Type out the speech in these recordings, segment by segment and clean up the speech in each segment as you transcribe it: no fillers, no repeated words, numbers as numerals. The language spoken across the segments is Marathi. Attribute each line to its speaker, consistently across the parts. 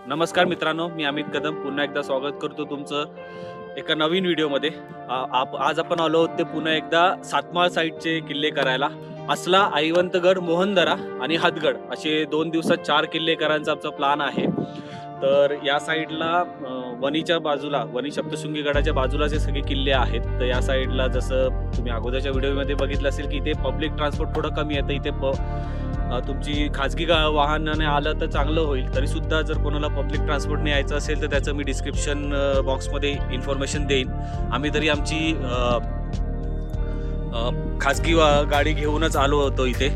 Speaker 1: नमस्कार मित्रांनो, मी अमित कदम पुन्हा एकदा स्वागत करतो तुमचं एका नवीन व्हिडिओमध्ये. आज आपण आलो आहोत ते पुन्हा एकदा सातमाळ साईडचे किल्ले करायला. असला, ऐवंतगड, मोहनदरा आणि हदगड असे 2 दिवसात 4 किल्ले करायचा आमचा प्लॅन आहे. तर या साईडला वणीच्या बाजूला, वणी सप्तशृंगी गडाच्या बाजूला जे सगळे किल्ले आहेत, तर या साईडला जसं तुम्ही अगोदरच्या व्हिडिओमध्ये बघितलं असेल की इथे पब्लिक ट्रान्सपोर्ट थोडं कमी येतं. इथे तुमची खाजगी वाहनाने आलं तर चांगलं होईल. तरी सुद्धा जर कोणाला पब्लिक ट्रान्सपोर्टने यायचं असेल तर त्याचं मी डिस्क्रिप्शन बॉक्समध्ये इन्फॉर्मेशन देईन. आम्ही तरी आमची खाजगी गाडी घेऊनच आलो होतो इथे.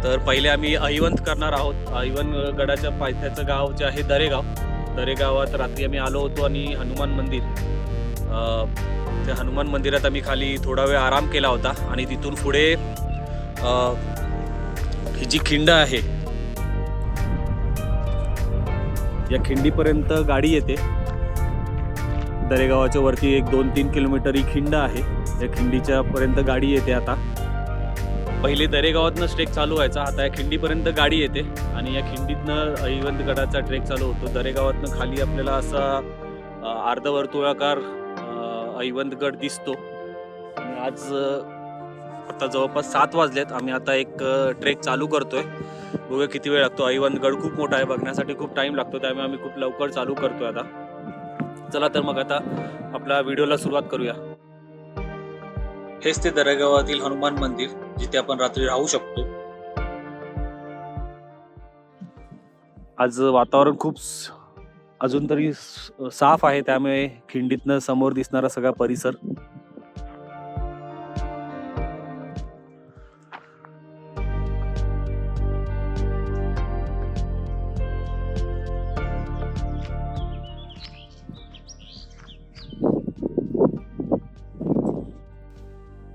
Speaker 1: तर पहिले आम्ही ऐवंत करणार आहोत. ऐवंत गडाच्या पायथ्याचं गाव जे आहे दरेगावात रात्री आम्ही आलो होतो आणि हनुमान मंदिर, त्या हनुमान मंदिरात आम्ही खाली थोडा वेळ आराम केला होता आणि तिथून पुढे ही जी खिंड आहे या खिंडीपर्यंत गाडी येते. दरेगावाच्या वरती 1-2-3 किलोमीटर ही खिंड आहे. या खिंडीच्या पर्यंत गाडी येते. आता पहिले दरेगावातनं ट्रेक चालू व्हायचा, आता या खिंडीपर्यंत गाडी येते आणि या खिंडीतनं ऐवंतगडाचा ट्रेक चालू होतो. दरेगावातनं खाली आपल्याला असा अर्धवर्तुळाकार ऐवंतगड दिसतो. आणि आज आता जवळपास 7 वाजलेत. आम्ही आता एक ट्रेक चालू करतोय. बघूया किती वेळ लागतो. ऐवंतगड खूप मोठा आहे, बघण्यासाठी खूप टाइम लागतो, त्यामुळे आम्ही खूप लवकर चालू करतोय आता. चला तर मग आता आपल्या व्हिडिओला सुरुवात करूया. हेच ते दरेगावातील हनुमान मंदिर, जिथे आपण रात्री राहू शकतो. आज वातावरण खूप अजून तरी साफ आहे, त्यामुळे खिंडीतनं समोर दिसणारा सगळा परिसर.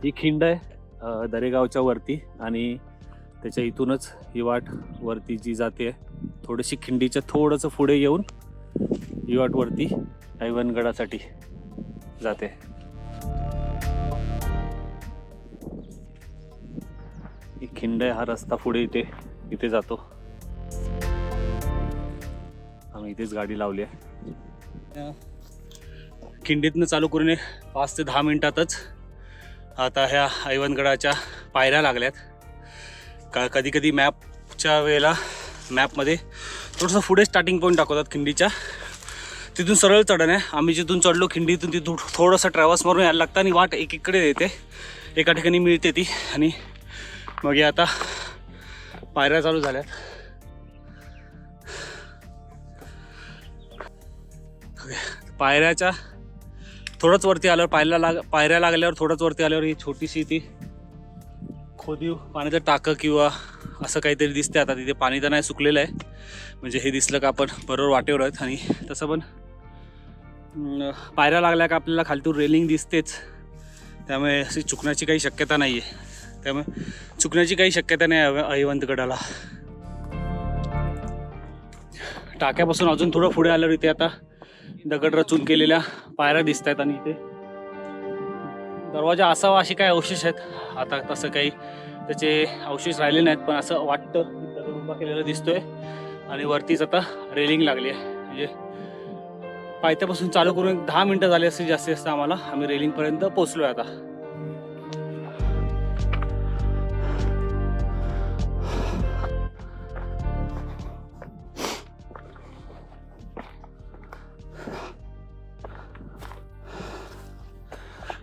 Speaker 1: ही खिंड आहे दरेगावच्या वरती आणि त्याच्या इथूनच ही वाट वरती जी जाते, थोडीशी खिंडीच्या थोडंसं पुढे येऊन ही वाट वरती ऐवंतगडासाठी जाते. ही खिंड आहे, हा रस्ता पुढे इथे जातो. आम्ही इथेच गाडी लावली आहे. खिंडीतनं चालू करून 5 ते 10 मिनिटातच आता ह्या ऐवंतगडाच्या पायऱ्या लागल्यात. कधी कधी मॅपच्या वेळेला मॅपमध्ये थोडंसं पुढे स्टार्टिंग पॉईंट दाखवतात खिंडीच्या, तिथून सरळ चढण आहे. आम्ही जिथून चढलो खिंडीतून तिथून थोडंसं ट्रॅव्हल्स मारून यायला लागतं आणि वाट एकीकडे येते, एका ठिकाणी मिळते ती. आणि मग आता पायऱ्या चालू झाल्यात. पायऱ्याच्या थोडंच वरती आल्यावर पायऱ्या लागल्यावर थोडंच वरती आल्यावर ही छोटीशी ती खोदीव पाण्याचं टाकं किंवा असं काहीतरी दिसते. आता तिथे पाणी तर नाही सुकलेलं आहे, म्हणजे हे दिसलं का आपण बरोबर वाटेवर आहेत. आणि तसं पण पायऱ्या लागल्या का आपल्याला खालतून रेलिंग दिसतेच, त्यामुळे अशी चुकण्याची काही शक्यता नाही आहे. त्यामुळे चुकण्याची काही शक्यता नाही ऐवंतगडाला. टाक्यापासून अजून थोडं पुढे आल्यावर इथे आता दगड रचून केलेल्या पायऱ्या दिसत आहेत आणि इथे दरवाजा असावा अशी काही अवशेष आहेत. आता तसं काही त्याचे अवशेष राहिले नाहीत, पण असं वाटतं दगड उभा केलेला दिसतोय आणि वरतीच आता रेलिंग लागली आहे. म्हणजे पायथ्यापासून चालू करून 10 मिनिटं झाली असते जास्तीत जास्त आम्हाला. आम्ही रेलिंगपर्यंत पोहोचलोय आता.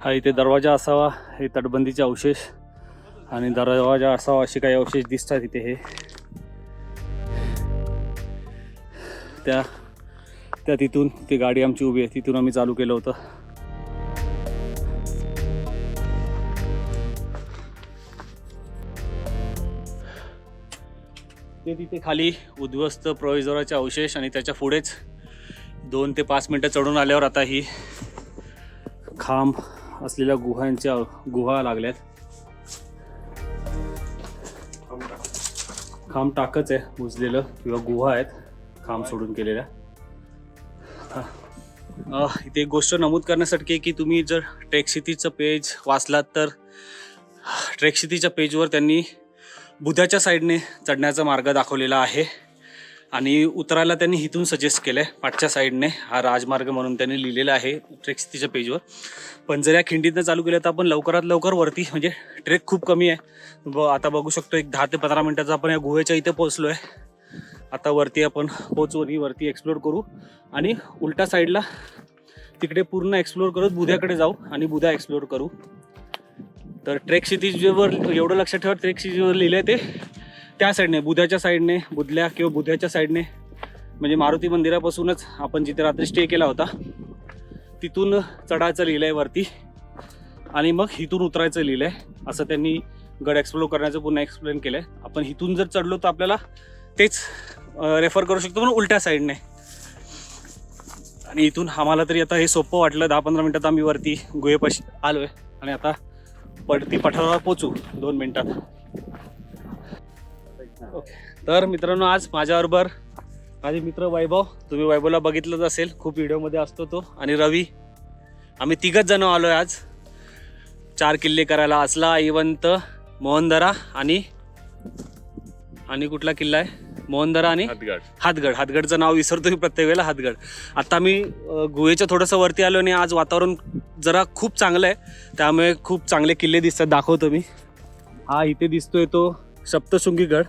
Speaker 1: हा इथे दरवाजा असावा, हे तटबंदीचे अवशेष, आणि दरवाजा असावा असे काही अवशेष दिसतात इथे. हे त्या तिथून ती गाडी आमची उभी आहे, तिथून आम्ही चालू केलं होतं. ते तिथे खाली उद्ध्वस्त प्रवेशद्वाराचे अवशेष आणि त्याच्या पुढेच 2 ते 5 मिनिटं चढून आल्यावर आता ही खांब असलेल्या गुहा लागल्यात. खांब टाकच आहे, बुजलेलं किंवा गुहा आहेत खांब सोडून केलेल्या. इथे एक गोष्ट नमूद करण्यासाठी की तुम्ही जर ट्रेकक्षितीचं पेज वाचलात तर ट्रेकक्षितीच्या पेजवर त्यांनी बुधाच्या साईडने चढण्याचा मार्ग दाखवलेला आहे. आणि उतरायला त्यांनी इथून सजेस्ट केलं आहे पाठच्या साईडने. हा राजमार्ग म्हणून त्यांनी लिहिलेला आहे ट्रेकसिटीच्या पेजवर. पण जर या खिंडीतनं चालू केलं तर आपण लवकरात लवकर वरती, म्हणजे ट्रेक खूप कमी आहे. आता बघू शकतो एक 10 ते 15 मिनिटाचा आपण या गुहेच्या इथे पोहोचलो आहे. आता वरती आपण पोहोचू आणि वरती एक्सप्लोर करू आणि उलट्या साईडला तिकडे पूर्ण एक्सप्लोर करत बुध्याकडे जाऊ आणि बुधा एक्सप्लोर करू. तर ट्रेक सिटीजवर एवढं लक्षात ठेवा, ट्रेक सिटीजवर लिहिलं आहे ते त्या साईडने, बुध्याच्या साईडने, बुधल्या किंवा बुध्याच्या साईडने, म्हणजे मारुती मंदिरापासूनच आपण जिथे रात्री स्टे केला होता तिथून चढायचं लिहिलं आहे वरती आणि मग इथून उतरायचं लिहिलं आहे. असं त्यांनी गड एक्सप्लोर करण्याचं पुन्हा एक्सप्लेन केलं आहे. आपण इथून जर चढलो तर आपल्याला तेच रेफर करू शकतो पण उलट्या साईडने. आणि इथून आम्हाला तरी आता हे सोपं वाटलं. 10-15 मिनिटात आम्ही वरती गुहेपाशी आलो आहे आणि आता पडती पठारावर पोचू 2 मिनिटात. ओके, तर मित्रांनो आज माझ्याबरोबर माझे मित्र वैभव, तुम्ही वैभवला बघितलंच असेल, खूप व्हिडिओमध्ये असतो तो, आणि रवी. आम्ही 3घच जण आलो आहे आज 4 किल्ले करायला. असला, ऐवंत, मोहनदरा आणि कुठला किल्ला आहे? मोहनदरा आणि हातगड. हातगडचं नाव विसरतो मी प्रत्येक वेळेला. हातगड. आता मी गुहेच्या थोडंसं वरती आलो आणि आज वातावरण जरा खूप चांगलं आहे, त्यामुळे खूप चांगले किल्ले दिसतात. दाखवतो मी. हा इथे दिसतोय तो सप्तशृंगी गड,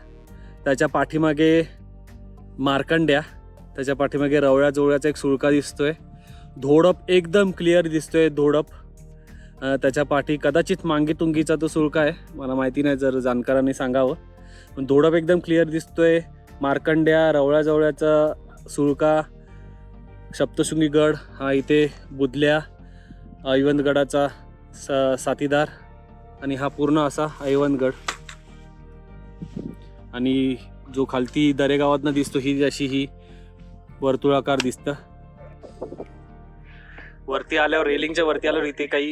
Speaker 1: त्याच्या पाठीमागे मार्कंड्या, त्याच्या पाठीमागे रवळ्याजवळचा एक सुळका दिसतोय. धोडप एकदम क्लिअर दिसतोय. धोडप त्याच्या पाठी कदाचित मांगीतुंगीचा तो सुळका आहे, मला माहिती नाही, जर जाणकारांनी सांगावं. पण धोडप एकदम क्लिअर दिसतोय. मार्कंड्या, रवळ्याजवळचा सुळका, सप्तशृंगी गड, हा इथे बुधल्या, ऐवंतगडाचा साथीदार, आणि हा पूर्ण असा ऐवंतगड. आणि जो खालती दरेगावातनं दिसतो ही अशी ही वर्तुळाकार दिसतं. वरती आल्यावर, रेलिंगच्या वरती आल्यावर इथे काही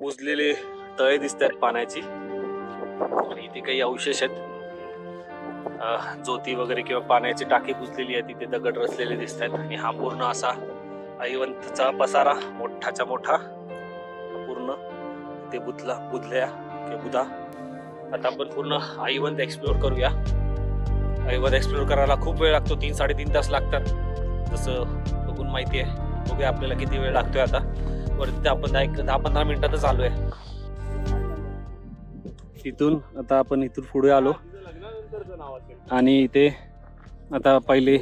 Speaker 1: बुजलेले तळे दिसतात पाण्याची, आणि इथे काही अवशेष आहेत, ज्योती वगैरे किंवा पाण्याची टाकी बुजलेली आहे, तिथे दगड रचलेले दिसत आहेत. आणि हा पूर्ण असा ऐवंतचा पसारा, मोठाच्या मोठा, पूर्ण ते बुधल्या किंवा बुधा. आता आपण पूर्ण ऐवंत एक्सप्लोर करूया. ऐवंत एक्सप्लोर करायला खूप वेळ लागतो, 3-3.5 तास लागतात जसं बघून माहिती आहे. बघूया आपल्याला किती वेळ लागतोय. आता वरती आपण 10-15 मिनिटातच आलोय. इथून आता आपण इथून पुढे आलो आणि इथे आता पहिले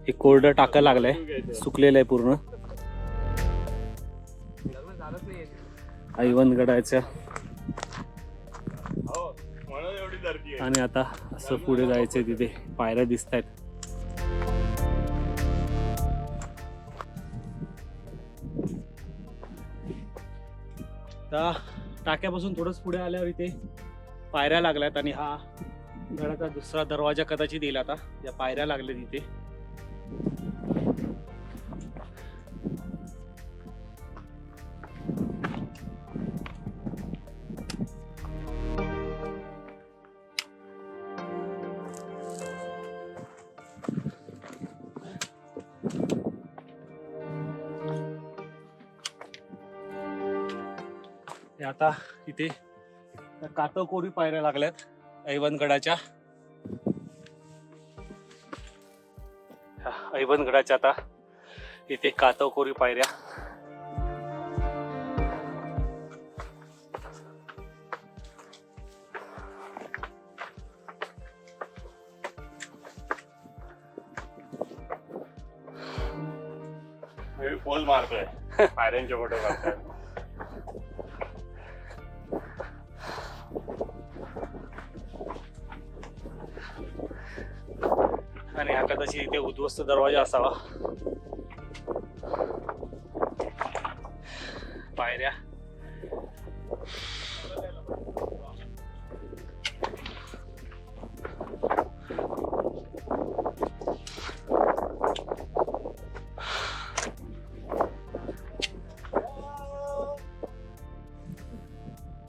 Speaker 1: एक कोरडं टाका लागलाय, सुकलेलं आहे पूर्ण ऐवंतगडाच्या. आणि आता असं पुढे जायचंय, तिथे पायऱ्या दिसत आहेत. टाक्यापासून थोडंच पुढे आल्यावर इथे पायऱ्या लागल्यात आणि हा गडाचा दुसरा दरवाजा कदाचित येईल. आता या पायऱ्या लागल्या तिथे. आता इथे कातळकोरी पायऱ्या लागल्यात ऐवंतगडाच्या. ऐवंतगडाच्या आता इथे कातळकोरी पायऱ्या.
Speaker 2: पोज मारतोय, पायऱ्यांचे फोटो काढतोय.
Speaker 1: आणि हा कदाचित इथे उद्ध्वस्त दरवाजा असावा. पायऱ्या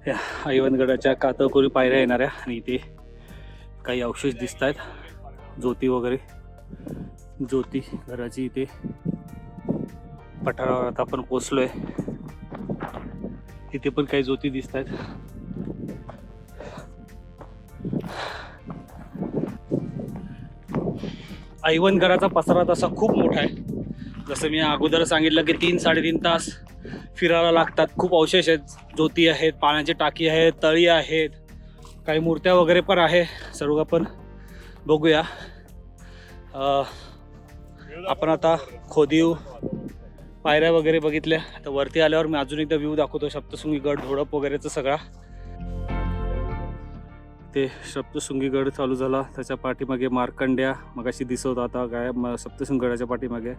Speaker 1: या ऐवंतगडाच्या कातळकोरी पायऱ्या येणाऱ्या. आणि इथे काही अवशेष दिसत आहेत, ज्योती वगैरे. ज्योती घराची इथे पठारावर आता आपण पोचलोय. इथे पण काही ज्योती दिसत आहेत. ऐवनगडाचा पसारा तसा खूप मोठा आहे. जसं मी अगोदर सांगितलं की 3-3.5 तास फिरायला लागतात. खूप अवशेष आहेत, ज्योती आहेत, पाण्याची टाकी आहेत, तळी आहेत, काही मूर्त्या वगैरे पण आहे. सर्व आपण बघूया. आपण आता खोदीव पायऱ्या वगैरे बघितल्या. आता वरती आल्यावर मी अजून एकदा व्ह्यू दाखवतो सप्तशृंगी गड, धोडप वगैरेचा सगळा. ते सप्तशृंगी गड चालू झाला, त्याच्या पाठीमागे मार्कंड्या मगाशी दिसत होता, आता गायब सप्तशृंगी गडाच्या पाठीमागे.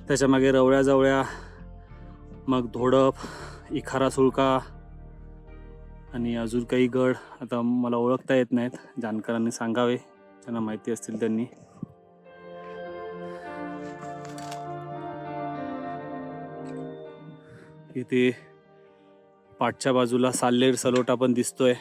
Speaker 1: त्याच्यामागे रवळ्या जवळ्या, मग धोडप, इखारा सुळका आणि अजून काही गड आता मला ओळखता येत नाहीत. जाणकारांनी सांगावे, त्यांना माहिती असतील त्यांनी. इथे पाठच्या बाजूला साल्लेर सलोटा पण दिसतोय.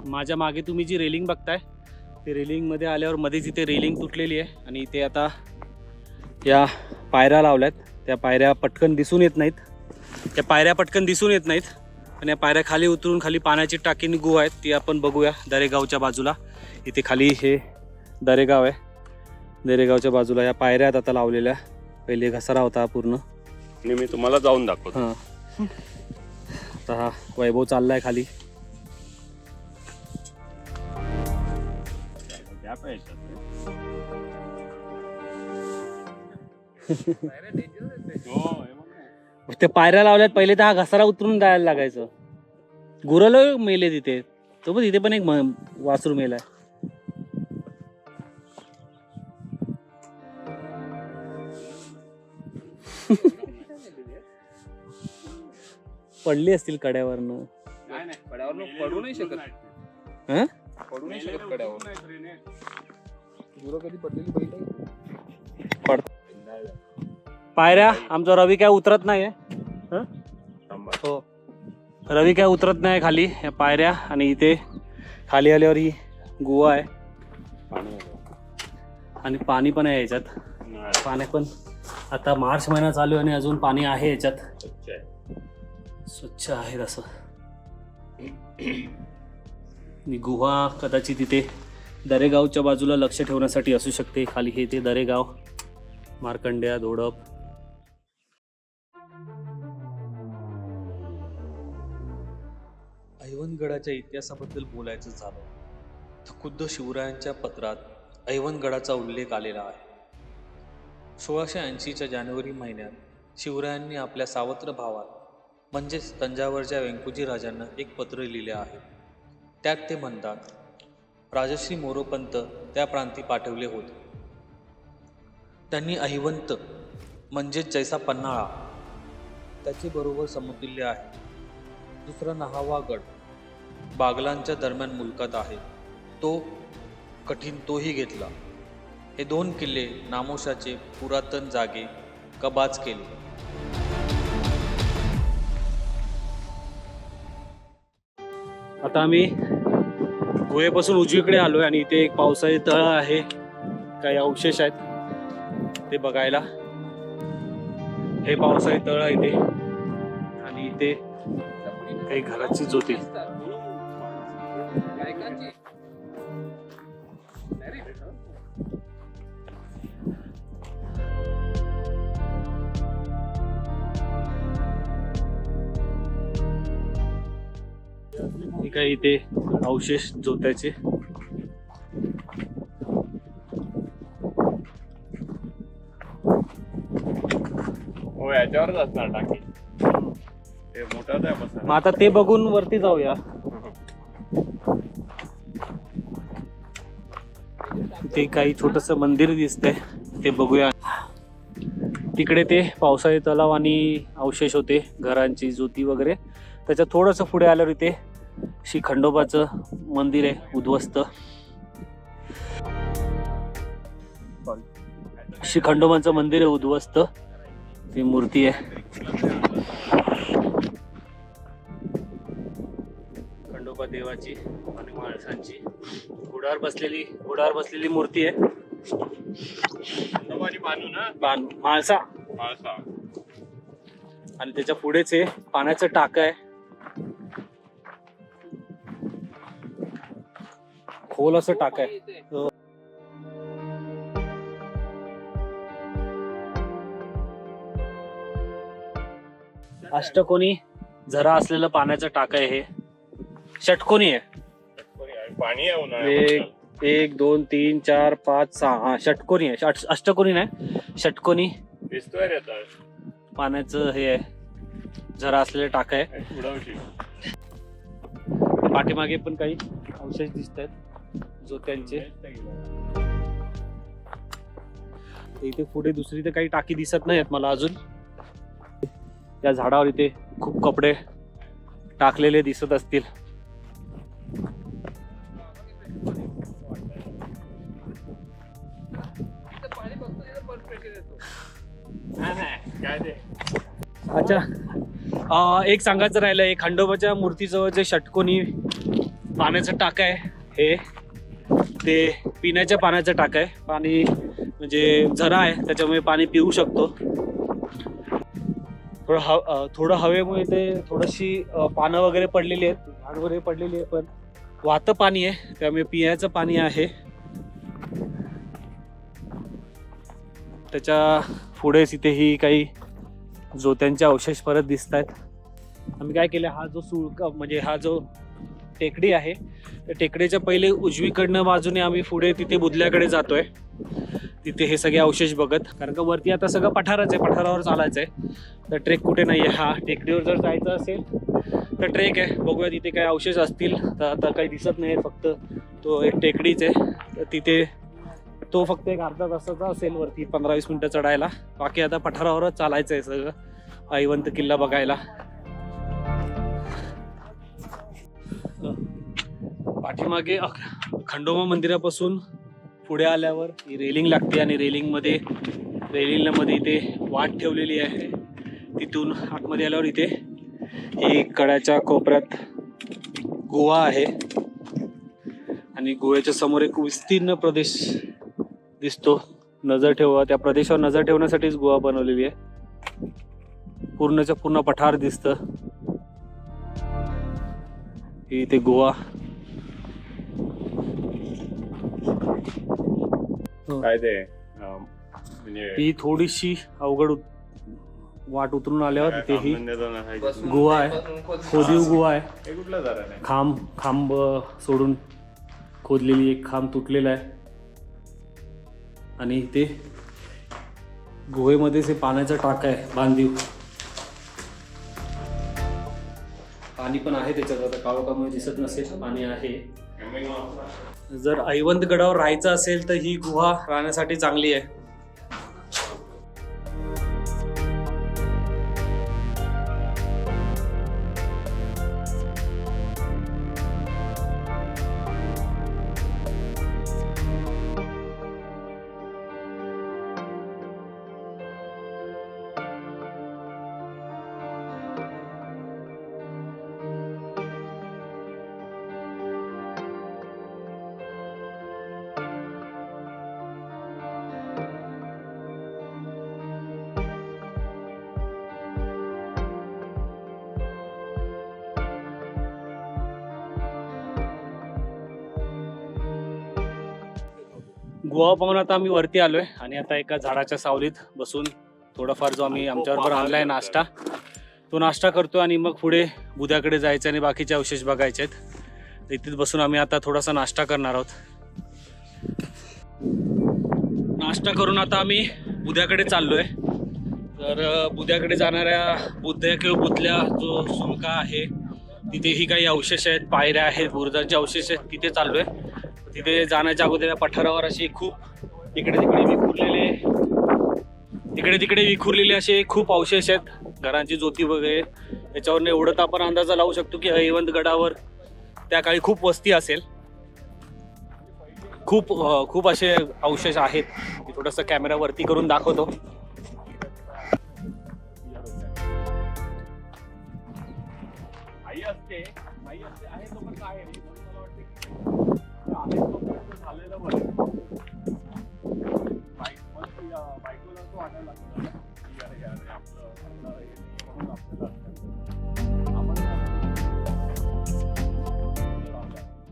Speaker 1: माझ्या मागे तुम्ही जी रेलिंग बघताय, ते रेलिंगमध्ये आल्यावर मध्येच इथे रेलिंग तुटलेली आहे आणि इथे आता या पायऱ्या लावल्यात. त्या पायऱ्या पटकन दिसून येत नाहीत. आणि या पायऱ्या खाली उतरून खाली पाण्याची टाकी गुहा आहेत, ती आपण बघूया. दरेगावच्या बाजूला इथे खाली हे दरेगाव आहे. दरेगावच्या बाजूला या पायऱ्या आहेत आता लावलेल्या. पहिले घसारा होता पूर्ण.
Speaker 2: आणि मी तुम्हाला जाऊन दाखवतो.
Speaker 1: हां, आता हा वैभव चाललाय खाली. ते पायऱ्या लावल्यात, पहिले तर हा घसारा उतरून जायला लागायचं. गुरलं मेले तिथे. तो पण तिथे पण एक वासरू मेलाय. पडली असतील कड्यावरनं.
Speaker 3: पडू नाही शकत.
Speaker 1: हं?
Speaker 3: पडू नाही शकत कड्यावर. गुरं कधी पडलेली बघितलं?
Speaker 1: पायऱ्या आमचा रवी काय उतरत नाही. हो, रवी काय उतरत नाही खाली या पायऱ्या. आणि इथे खाली आल्यावर ही गुहा आहे आणि पाणी पण आहे याच्यात. पाणी पण आता मार्च महिना चालू आहे आणि अजून पाणी आहे याच्यात. स्वच्छ आहे तसं. गुहा कदाचित इथे दरेगावच्या बाजूला लक्ष ठेवण्यासाठी असू शकते. खाली हे ते दरेगाव, मार्कंड्या, धोडप. ऐवनगडाच्या इतिहासाबद्दल बोलायचं झालं तर खुद्द शिवरायांच्या पत्रात ऐवनगडाचा उल्लेख आलेला आहे. 1680च्या जानेवारी महिन्यात शिवरायांनी आपल्या सावत्र भावात म्हणजेच तंजावरच्या वेंकुजी राजांना एक पत्र लिहिले आहे. त्यात ते म्हणतात, राजश्री मोरोपंत त्या प्रांती पाठवले होते. त्यांनी अहिवंत म्हणजेच जैसा पन्हाळा त्याचे बरोबर समतुल्य आहे. दुसरा नहावागड बागलांच्या दरम्यान मुलकात आहे, तो कठीण तोही घेतला. हे 2 किल्ले नामोशाचे पुरातन जागे कबाज केले. आता आम्ही गुहेपासून उजवीकडे आलोय आणि इथे एक पावसाळी तळ आहे. काही अवशेष आहेत ते बघायला. हे पावसाळी तळ आहे इथे आणि इथे काही घराची ज्योती. काही इथे अवशेष ज्योत्याचे.
Speaker 2: हो, याच्यावरच असणार टाकी. ते मोठंच आहे बस.
Speaker 1: मग आता ते बघून वरती जाऊया. ते काही छोटस मंदिर दिसतंय, ते बघूया. तिकडे ते पावसाळी तलाव आणि अवशेष होते घरांची ज्योती वगैरे. त्याच्या थोडंसं पुढे आल्यावर इथे श्री खंडोबाचं मंदिर आहे उद्ध्वस्त. श्री खंडोबांचं मंदिर आहे उद्ध्वस्त, ती मूर्ती आहे. खंडोबा देवाची आणि माणसांची घोड्यावर बसलेली मूर्ती आहे. माळसा आणि त्याच्या पुढेच आहे पाण्याचं टाक आहे. खोल असं टाक आहे. अष्टकोनी झरा असलेलं पाण्याचं टाक आहे. हे षटकोनी आहे.
Speaker 2: पाणी आहे उन्हाळ्यात.
Speaker 1: 1 2 3 4 5 6 हा षटकोनी आहे. अष्टकोनी नाही, षटकोनी
Speaker 2: दिसतोय रे आता.
Speaker 1: पाण्याचं हे आहे, झरा असलेलं टाक आहे.
Speaker 2: उडवशी.
Speaker 1: पाठीमागे पण काही अवशेष दिसत आहेत जोत्यांचे. इथे पुढे दुसरी तर काही टाकी दिसत नाहीत मला अजून. त्या झाडावर इथे खूप कपडे टाकलेले दिसत असतील.
Speaker 2: काय ते
Speaker 1: अच्छा, एक सांगायचं राहिलं, एक खंडोबाच्या मूर्तीजवळ जे षटकोनी पाण्याचं टाक आहे हे ते पिण्याच्या पाण्याचं टाक आहे. पाणी म्हणजे झरा आहे त्याच्यामुळे पाणी पिऊ शकतो. थोडं हवेमुळे ते थोडीशी पानं वगैरे पडलेली आहेत, झाड वगैरे पडलेली आहे, पण वाहतं पाणी आहे त्यामुळे पिण्याचं पाणी आहे. त्याच्या पुढेच इथेही काही जोत्यांचे अवशेष परत दिसत आहेत. आम्ही काय केलं, हा जो सुळका म्हणजे हा जो टेकडी आहे त्या टेकडीच्या पहिले उजवीकडनं बाजूने आम्ही पुढे तिथे बुधल्याकडे जातोय. तिथे हे सगळे अवशेष बघत, कारण का वरती आता सगळं पठारच आहे, पठारावर चालायचं आहे. तर ट्रेक कुठे नाही आहे. हा टेकडीवर जर जायचं असेल तर ट्रेक आहे. बघूया तिथे काही अवशेष असतील. तर आता काही दिसत नाही, फक्त तो एक टेकडीच आहे. तर तिथे तो फक्त एक अर्धा तासाचा असेल वरती 15-20 मिनिटं चढायला. बाकी आता पठारावरच चालायचं आहे सगळं ऐवंत किल्ला बघायला. पाठीमागे खंडोबा मंदिरापासून पुढे आल्यावर ही रेलिंग लागते आणि रेलिंगमध्ये इथे वाट ठेवलेली आहे. तिथून आतमध्ये आल्यावर इथे ही कड्याच्या कोपऱ्यात गोवा आहे आणि गोव्याच्या समोर एक विस्तीर्ण प्रदेश दिसतो. नजर ठेवा, त्या प्रदेशावर नजर ठेवण्यासाठीच गोवा बनवलेली आहे. पूर्णच्या पूर्ण पठार दिसतं. इथे गोवा.
Speaker 2: काय ते म्हणजे
Speaker 1: ही थोडीशी अवघड वाट उतरून आल्यावर तिथे ही गोवा आहे. खोदीव गोवा आहे.
Speaker 2: हे कुठलं झालं नाही.
Speaker 1: खांब सोडून खोदलेली एक खांब तुटलेला आहे आणि इथे गुहेमध्येच हे पाण्याचा टाक आहे बांधीव. पाणी पण आहे त्याच्यात, आता काळोखामुळे दिसत नसेल, पाणी आहे. जर ऐवंत गडावर राहायचं असेल तर ही गुहा राहण्यासाठी चांगली आहे. गोवा पाहून आता आम्ही वरती आलोय आणि आता एका झाडाच्या सावलीत बसून थोडाफार जो आम्ही आमच्याबरोबर आणलाय नाश्ता, तो नाश्ता करतो आणि मग पुढे बुध्याकडे जायचं आणि बाकीचे अवशेष बघायचे आहेत. इथेच बसून आम्ही आता थोडासा नाश्ता करणार आहोत. नाश्ता करून आता आम्ही बुध्याकडे चाललोय. तर बुध्याकडे जाणाऱ्या बुद्ध किंवा बुधल्या जो सुळका आहे तिथेही काही अवशेष आहेत, पायऱ्या आहेत, बुरुजांचे अवशेष आहेत. तिथे चाललोय. तिथे जाण्याच्या अगोदर पठारावर अशी खूप इकडे तिकडे विखुरलेले असे खूप अवशेष आहेत, घरांची ज्योती वगैरे. याच्यावरून एवढं तर आपण अंदाजा लावू शकतो की ऐवंत गडावर त्या काळी खूप वस्ती असेल. खूप असे अवशेष आहेत. मी थोडंसं कॅमेरा वरती करून दाखवतो.
Speaker 2: आई असते आहे तोपर्यंत आहे. म्हणून मला वाटतं की आहे तोपर्यंत झालेलं बरं. बायकोला तो आणायला लागतो ना, की अरे आपलं हे म्हणून आपल्याला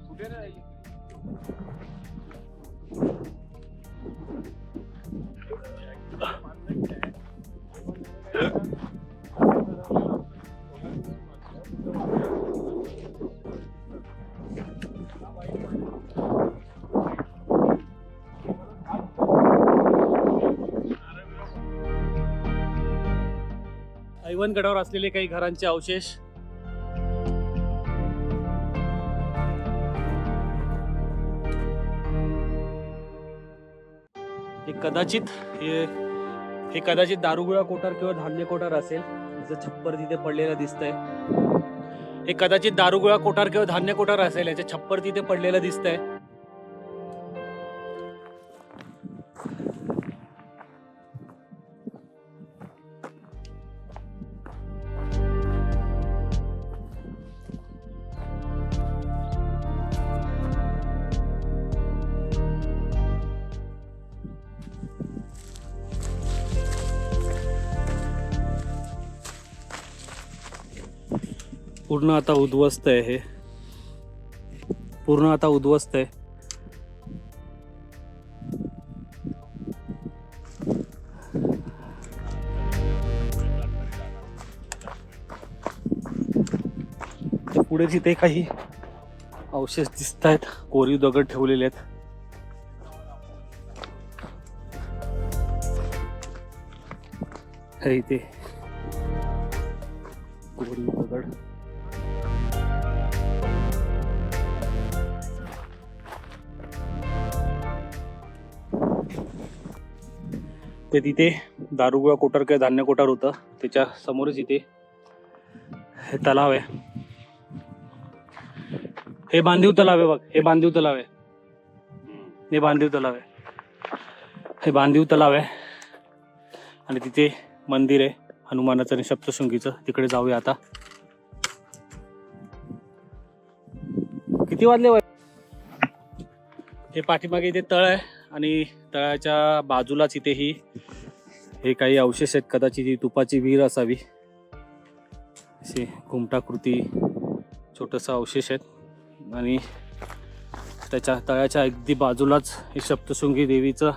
Speaker 2: कुठे नाही राहिली.
Speaker 1: ऐवनगडावर असलेले काही घरांचे अवशेष. हे कदाचित दारुगोळा कोठार किंवा धान्य कोठार असेल. याचं छप्पर तिथे पडलेलं दिसतंय. हे कदाचित दारुगोळा कोठार किंवा धान्य कोठार असेल. याचे छप्पर तिथे पडलेलं दिसतंय. पूर्ण आता उद्ध्वस्त आहे. हे पूर्ण आता उद्ध्वस्त आहे. पुढे जिथे काही अवशेष दिसत आहेत, कोरीव दगड ठेवलेले आहेत. हे इथे कोरीव दगड. ते तिथे दारुगोळा कोठार किंवा धान्य कोठार होतं. त्याच्या समोरच इथे हे तलाव आहे. हे बांधीव तलाव आहे बघ. हे बांधीव तलाव आहे. हे बांधीव तलाव आहे. हे बांधीव तलाव आहे. आणि तिथे मंदिर आहे हनुमानाचं आणि सप्तशृंगीचं. तिकडे जाऊया आता. किती वाजले? हे पाठीमागे इथे तळ आहे आणि तळाच्या बाजूलाच इथे हे काही अवशेष आहेत. कदाचित ही तुपाची विहीर असावी. असे घुमटाकृती छोटंसं अवशेष आहेत. आणि त्याच्या तळाच्या अगदी बाजूलाच हे सप्तशृंगी देवीचं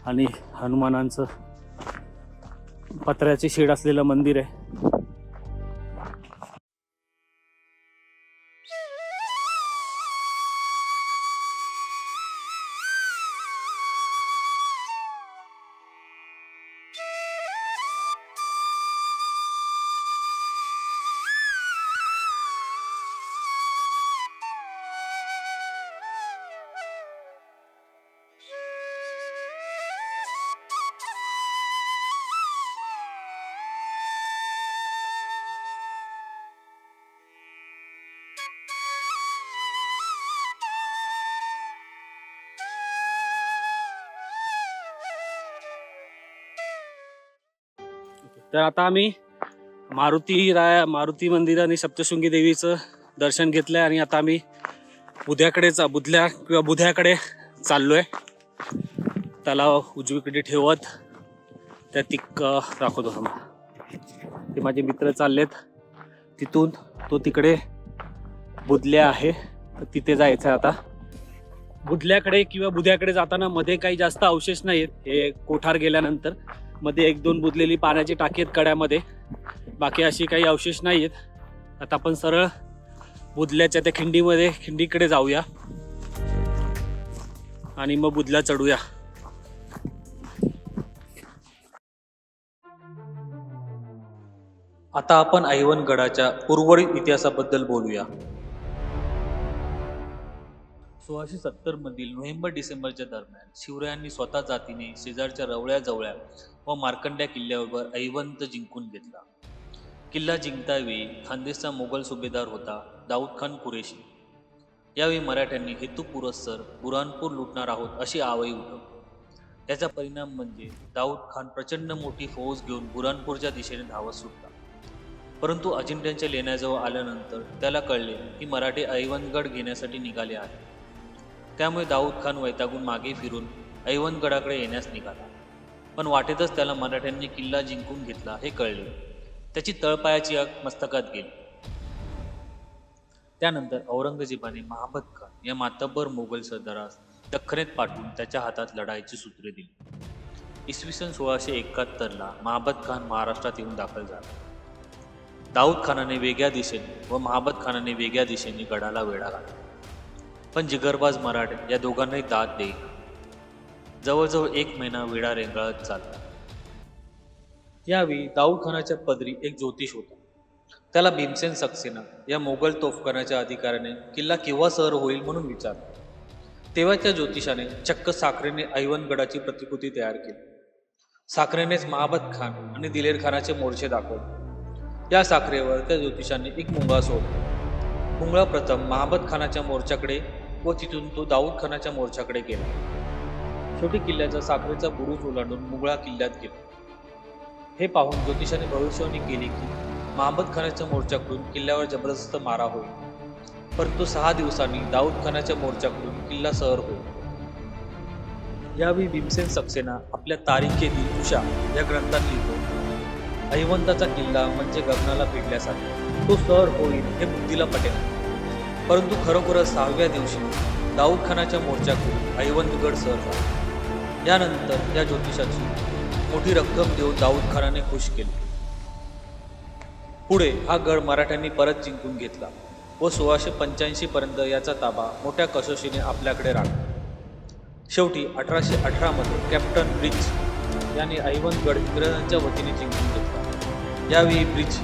Speaker 1: आणि हनुमानांचं पत्र्याचे शेड असलेलं मंदिर आहे. तर आता आम्ही मारुती मंदिर आणि सप्तशृंगी देवीचं दर्शन घेतलंय आणि आता आम्ही बुध्याकडे चाललोय. तलाव उजवीकडे ठेवत त्या दाखवतो. ते माझे मित्र चाललेत. तिथून तो तिकडे बुधल्या आहे, तिथे जायचं आता. बुध्याकडे जाताना मध्ये काही जास्त अवशेष नाहीत. हे कोठार गेल्यानंतर मध्ये 1-2 बुजलेली पाण्याची टाकी आहेत कड्यामध्ये. बाकी अशी काही अवशेष नाहीत. आता आपण सरळ बुधल्याच्या त्या खिंडीकडे जाऊया आणि मग बुधल्या चढूया. आता आपण ऐवनगडाच्या उर्वरित इतिहासाबद्दल बोलूया. 1670 मधील नोव्हेंबर-डिसेंबरच्या दरम्यान शिवरायांनी स्वतः जातीने शेजारच्या रवळ्या व मार्कंड्या किल्ल्यावर ऐवंत जिंकून घेतला. किल्ला जिंकतावेळी खानदेशचा मोगल सुभेदार होता दाऊद खान कुरेशी.
Speaker 4: यावेळी मराठ्यांनी हेतुपुरस्सर बुऱ्हाणपूर लुटणार आहोत अशी आवई उठवली. त्याचा परिणाम म्हणजे दाऊद खान प्रचंड मोठी फौज घेऊन बुऱ्हाणपूरच्या दिशेने धावत सुटला. परंतु अजिंठ्यांच्या लेण्याजवळ आल्यानंतर त्याला कळले की मराठे ऐवनगड घेण्यासाठी निघाले आहेत. त्यामुळे दाऊद खान वैतागून मागे फिरून ऐवनगडाकडे येण्यास निघाला. पण वाटेतच त्याला मराठ्यांनी किल्ला जिंकून घेतला हे कळले. त्याची तळपायाची आग मस्तकात गेली. त्यानंतर औरंगजेबाने महाबत खान या मातब्बर मोगल सरदारास दख्खनेत पाठवून त्याच्या हातात लढाईची सूत्रे दिली. इसवी सन 1671ला महाबत खान महाराष्ट्रात येऊन दाखल झाला. दाऊद खानाने वेगळ्या दिशेने व महाबत खानाने वेगळ्या दिशेने गडाला वेढा घातला. पण जिगरबाज मराठे या दोघांनाही दाद देईना. जवळजवळ 1 महिना वेढा रेंगाळत चालला. यावेळी दाऊद खानाच्या पदरी एक ज्योतिष होता. त्याला भीमसेन सक्सेना या मोगल तोफखानाच्या अधिकाऱ्याने किल्ला केव्हा सर होईल म्हणून विचारलं. तेव्हा त्या ज्योतिषाने चक्क साखरेने ऐवनगडाची प्रतिकृती तयार केली. साखरेनेच महाबत खान आणि दिलेर खानाचे मोर्चे दाखवले. या साखरेवर त्या ज्योतिषाने एक मुंगळा सोडला. मुंगळा प्रथम महाबत खानाच्या मोर्चाकडे व तिथून तो दाऊद खानाच्या मोर्चाकडे गेला. शेवटी किल्ल्याचा साखरेचा बुरुज ओलांडून मुंगळा किल्ल्यात गेला. हे पाहून ज्योतिषाने भविष्यवाणी केली की महाबत खानाच्या मोर्चाकडून किल्ल्यावर जबरदस्त मारा होईल. परंतु 6 दिवसांनी दाऊद खानाच्या मोर्चाकडून किल्ला सहर होईल. यावेळी भीमसेन सक्सेना आपल्या तारीखे-दिनकुशा या ग्रंथात लिहितो, ऐवंताचा किल्ला म्हणजे गगनाला भिडल्यासारखा, तो सहर होईल हे बुद्धीला पटेल. परंतु खरोखरच 6व्या दिवशी दाऊद खानाच्या मोर्चाकडून ऐवंतगड सहर झाला. यानंतर या ज्योतिषाची मोठी रक्कम देऊन दाऊद खानाने खुश केले. पुढे हा गड मराठ्यांनी परत जिंकून घेतला व 1685 पर्यंत याचा ताबा मोठ्या कसोशीने आपल्याकडे राखला. शेवटी 1818 मध्ये कॅप्टन ब्रिज यांनी ऐवनगड इंग्रजांच्या वतीने जिंकून घेतला. यावेळी ब्रिज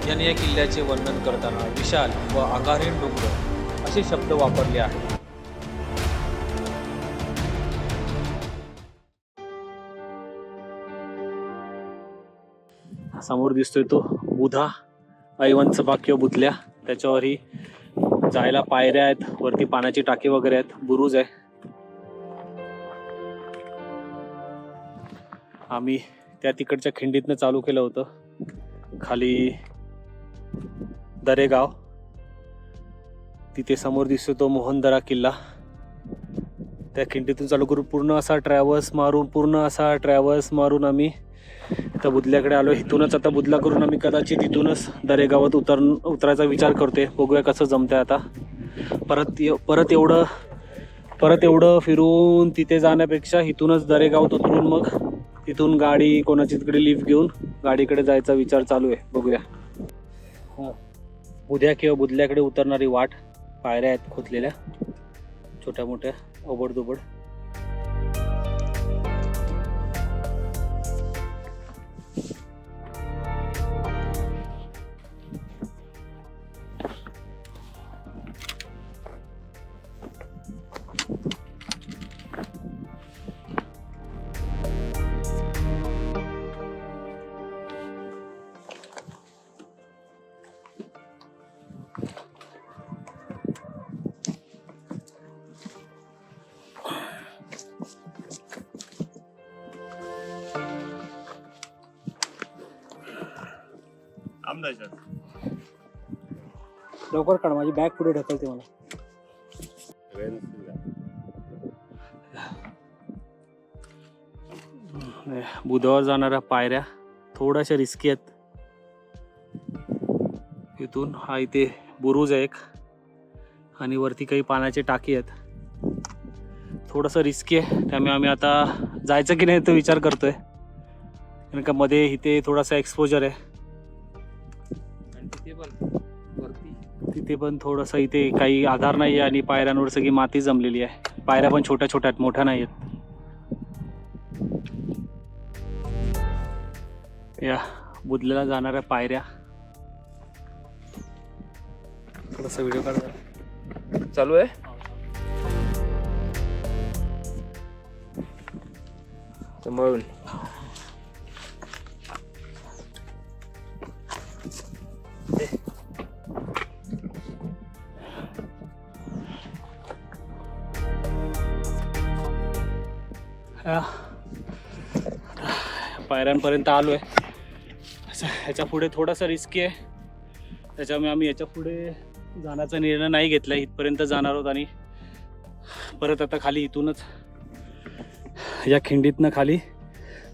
Speaker 4: यांनी या किल्ल्याचे वर्णन करताना विशाल व आकारहीन डोंगर असे शब्द वापरले आहेत.
Speaker 1: समोर दिसतोय तो बुधा ऐवनचा भाग किंवा बुधल्या. त्याच्यावरही जायला पायऱ्या आहेत, वरती पाण्याची टाकी वगैरे आहेत, बुरुज आहे. आम्ही त्या तिकडच्या खिंडीतनं चालू केलं होतं. खाली दरेगाव, तिथे समोर दिसतो तो मोहनदरा किल्ला. त्या खिंडीतून चालू करून पूर्ण असा ट्रॅव्हल्स मारून आम्ही आता बुधल्याकडे आलो. इथूनच आता बुधला करून आम्ही कदाचित इथूनच दरेगावात उतरायचा विचार करतोय. बघूया कसं जमतंय आता. परत एवढं फिरून तिथे जाण्यापेक्षा इथूनच दरेगावात उतरून मग तिथून गाडी कोणाची तिकडे लिफ्ट घेऊन गाडीकडे जायचा विचार चालू आहे. बघूया. बुध्या किंवा बुधल्याकडे उतरणारी वाट, पायऱ्या आहेत खोदलेल्या छोट्या मोठ्या ओबडधोबड. लवकर काढ, माझी बॅग पुढे ढकलते मला. बुधावर जाणाऱ्या पायऱ्या थोड्याशा रिस्की आहेत. इथून हा इथे बुरुज आहे एक, आणि वरती काही पाण्याची टाकी आहेत. थोडंसं रिस्की आहे, त्यामुळे आम्ही आता जायचं की नाही तो विचार करतोय. कारण का मध्ये इथे थोडासा एक्सपोजर आहे. तिथे पण थोडंसं इथे काही आधार नाही आहे आणि पायऱ्यांवर सगळी माती जमलेली आहे. पायऱ्या पण छोट्या छोट्या आहेत, मोठ्या नाही आहेत. या बुधल्याला जाणाऱ्या पायऱ्या. थोडासा व्हिडिओ काढा.
Speaker 3: चालू आहे. म्हणून
Speaker 1: पायऱ्यांपर्यंत आलो आहे. ह्याच्या पुढे थोडासा रिस्की आहे, त्याच्यामुळे आम्ही याच्या पुढे जाण्याचा निर्णय नाही घेतला. इथपर्यंत जाणार आहोत आणि परत आता खाली इथूनच या खिंडीतनं खाली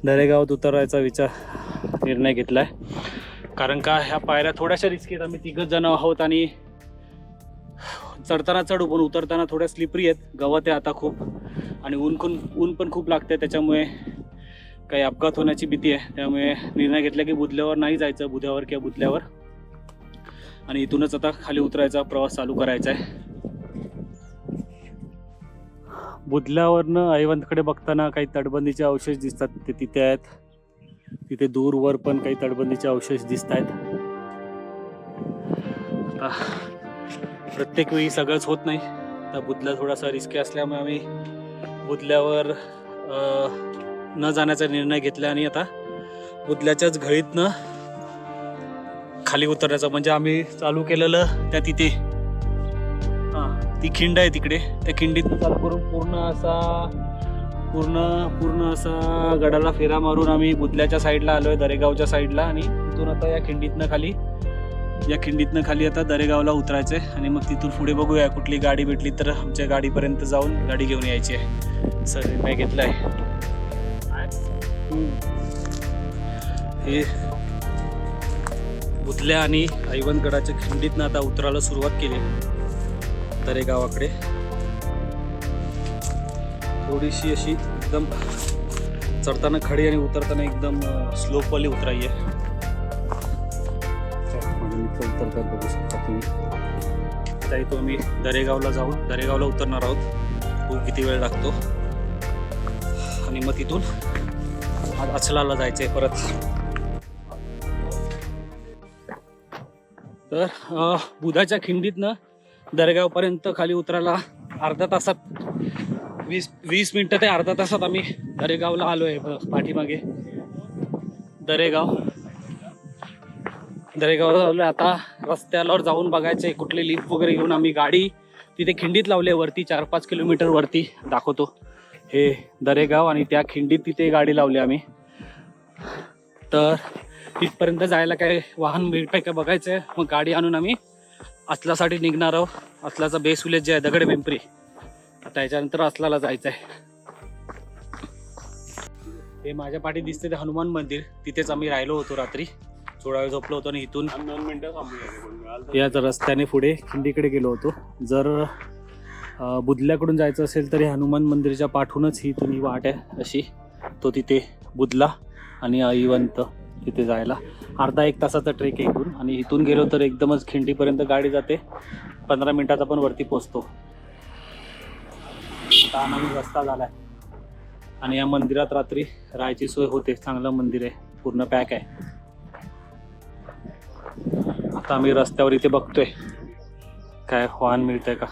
Speaker 1: दरेगावात उतरायचा निर्णय घेतला आहे. कारण का ह्या पायऱ्या थोड्याशा रिस्की आहेत. आम्ही 3 जण आहोत आणि चढताना चढू पण उतरताना थोड्या स्लिपरी आहेत. गवत आहे आता खूप आणि ऊन पण खूप लागते, त्याच्यामुळे काही अपघात होण्याची भीती आहे. त्यामुळे निर्णय घेतला की बुधल्यावर नाही जायचं, बुधवार किंवा बुधल्यावर, आणि इथूनच आता खाली उतरायचा प्रवास चालू करायचा आहे. बुधल्यावरनं ऐवंतकडे बघताना काही तटबंदीचे अवशेष दिसतात, ते तिथे आहेत. तिथे दूरवर पण काही तटबंदीचे अवशेष दिसत आहेत. प्रत्येक वेळी सगळंच होत नाही. तर बुधला थोडासा रिस्की असल्यामुळे आम्ही बुधल्यावर न जाण्याचा निर्णय घेतला आणि आता बुधल्याच्याच घळीतनं खाली उतरण्याचा, म्हणजे आम्ही चालू केलेलं त्या तिथे ती खिंड आहे तिकडे, त्या खिंडीतनं चालू करून पूर्ण असा गडाला फेरा मारून आम्ही बुधल्याच्या साईडला आलोय, दरेगावच्या साईडला. आणि तिथून आता या खिंडीतनं खाली आता दरेगावला उतरायचंय आणि मग तिथून पुढे बघूया कुठली गाडी भेटली तर आमच्या गाडीपर्यंत जाऊन गाडी घेऊन यायची आहे. सर निर्णय घेतलाय. हे बुधल्या आणि ऐवंतगडाच्या खिंडीतनं आता उतरायला सुरुवात केली दरेगावाकडे. थोडीशी अशी एकदम चढताना खडी आणि उतरताना एकदम स्लोपवाली उतराई आहे. माझे मित्र उतरतात बघू शकता तुम्ही. आता इथं आम्ही दरेगावला उतरणार आहोत. खूप किती वेळ लागतो आणि मग तिथून आज अचलाला जायचंय परत. तर बुधाच्या खिंडीतनं दरेगावपर्यंत खाली उतरायला अर्धा तासात 20 मिनिटं ते अर्धा तासात आम्ही दरेगावला आलो आहे. पाठीमागे दरेगावला आलो. आता रस्त्यावर जाऊन बघायचं कुठली लिफ्ट वगैरे घेऊन आम्ही गाडी तिथे खिंडीत लावली वरती 4-5 किलोमीटर वरती दाखवतो हे दरेगाव, आणि त्या खिंडीत तिथे गाडी लावली आम्ही. तर तिथपर्यंत जायला काय वाहन भेटतंय का बघायचं आहे. मग गाडी आणून आम्ही असलासाठी निघणार आहोत. असलाचा बेस विलेज जे आहे दगड पिंपरी, आता याच्यानंतर असलाला जायचं आहे. हे माझ्या पाठी दिसते ते हनुमान मंदिर, तिथेच आम्ही राहिलो होतो रात्री. थोडा वेळ झोपलो होतो आणि इथून
Speaker 2: 2 मिनिटं थांबूया.
Speaker 1: याच रस्त्याने पुढे खिंडीकडे गेलो होतो. जर बुधल्याकडून जायचं असेल तर हनुमान मंदिराच्या पाठूनच ही वाट आहे अशी. तो तिथे बुधला आणि ऐवंत तिथे जायला अर्धा 1 तासाचा ट्रेक आहे इथून. आणि इथून गेलो तर एकदमच खिंडीपर्यंत गाडी जाते. 15 मिनिटात आपण वरती पोचतो. आता नवीन रस्ता झाला आहे आणि या मंदिरात रात्री राहायची सोय होते. चांगलं मंदिर आहे, पूर्ण पॅक आहे. आता आम्ही रस्त्यावर इथे बघतोय काय वाहन मिळतंय का.